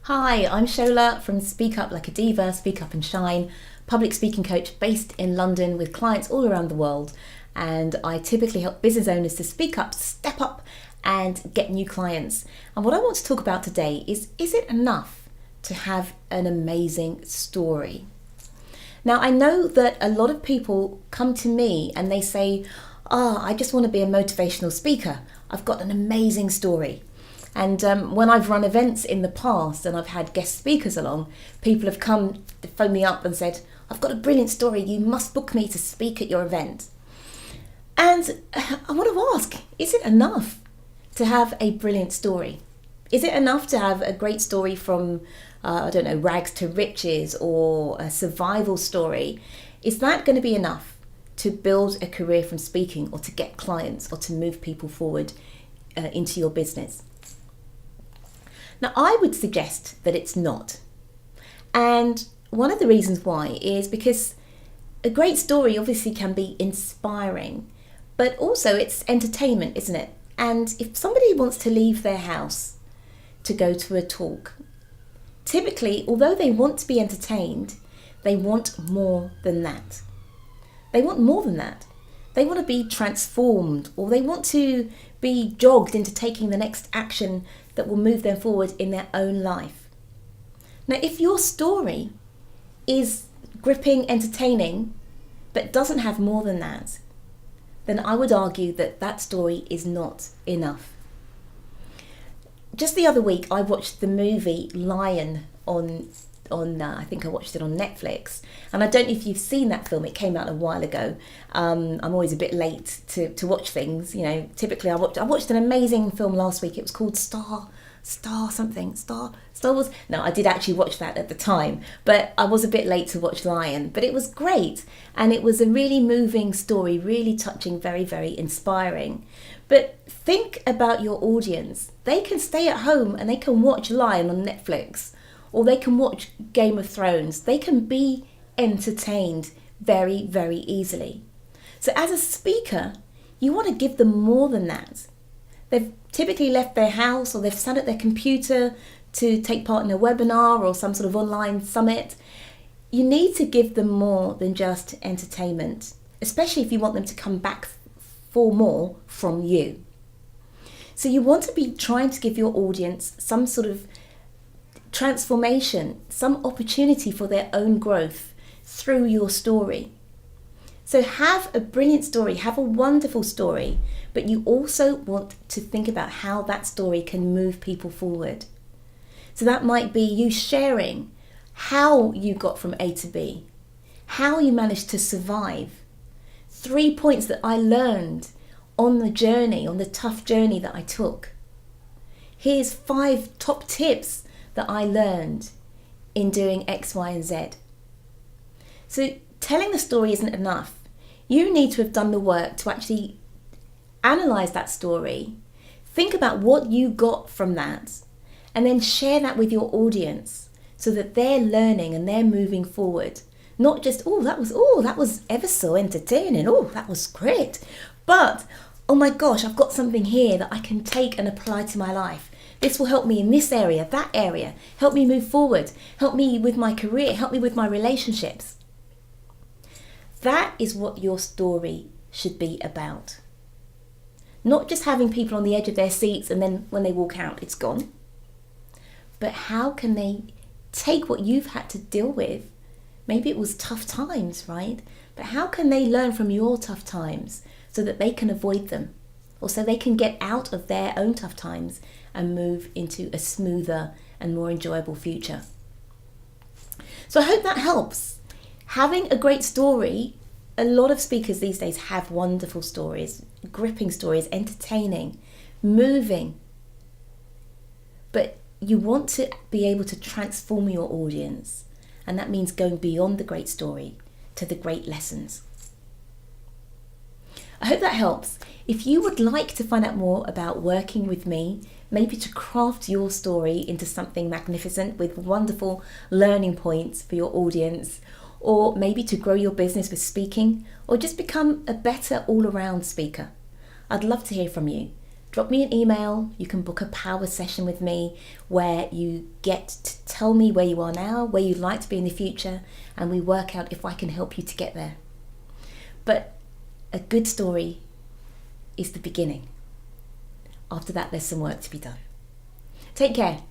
Hi, I'm Shola from Speak Up Like a Diva, Speak Up and Shine, public speaking coach based in London with clients all around the world. And I typically help business owners to speak up, step up and get new clients. And what I want to talk about today is it enough to have an amazing story? Now, I know that a lot of people come to me and they say, I just want to be a motivational speaker. I've got an amazing story. And when I've run events in the past and I've had guest speakers along, people have come to phone me up and said, I've got a brilliant story, you must book me to speak at your event. And I want to ask, is it enough to have a brilliant story? Is it enough to have a great story from, rags to riches or a survival story? Is that going to be enough to build a career from speaking or to get clients or to move people forward into your business? Now, I would suggest that it's not. And one of the reasons why is because a great story obviously can be inspiring, but also it's entertainment, isn't it? And if somebody wants to leave their house to go to a talk, typically, although they want to be entertained, they want more than that. They want more than that. They want to be transformed, or they want to be jogged into taking the next action that will move them forward in their own life. Now, if your story is gripping, entertaining, but doesn't have more than that, then I would argue that that story is not enough. Just the other week, I watched the movie Lion on I think I watched it on Netflix, and I don't know if you've seen that film. It came out a while ago. I'm always a bit late to watch things. You know, typically I watched an amazing film last week. It was called Star Wars. No, I did actually watch that at the time, but I was a bit late to watch Lion. But it was great, and it was a really moving story, really touching, very, very inspiring. But think about your audience. They can stay at home and they can watch Lion on Netflix, or they can watch Game of Thrones. They can be entertained very, very easily. So as a speaker, you want to give them more than that. They've typically left their house or they've sat at their computer to take part in a webinar or some sort of online summit. You need to give them more than just entertainment, especially if you want them to come back for more from you. So you want to be trying to give your audience some sort of transformation, some opportunity for their own growth through your story. So have a brilliant story, have a wonderful story, but you also want to think about how that story can move people forward. So that might be you sharing how you got from A to B, how you managed to survive, 3 points that I learned on the journey, on the tough journey that I took. Here's 5 top tips that I learned in doing X, Y, and Z. So telling the story isn't enough. You need to have done the work to actually analyze that story, think about what you got from that, and then share that with your audience so that they're learning and they're moving forward. Not just, that was ever so entertaining. That was great. But, oh my gosh, I've got something here that I can take and apply to my life. This will help me in this area, that area, help me move forward, help me with my career, help me with my relationships. That is what your story should be about. Not just having people on the edge of their seats and then when they walk out, it's gone. But how can they take what you've had to deal with? Maybe it was tough times, right? But how can they learn from your tough times so that they can avoid them? Or so they can get out of their own tough times and move into a smoother and more enjoyable future. So I hope that helps. Having a great story, a lot of speakers these days have wonderful stories, gripping stories, entertaining, moving. But you want to be able to transform your audience, and that means going beyond the great story to the great lessons. I hope that helps. If you would like to find out more about working with me, maybe to craft your story into something magnificent with wonderful learning points for your audience, or maybe to grow your business with speaking, or just become a better all-around speaker, I'd love to hear from you. drop me an email. You can book a power session with me where you get to tell me where you are now, where you'd like to be in the future, and we work out if I can help you to get there. But a good story is the beginning. After that, there's some work to be done. Take care.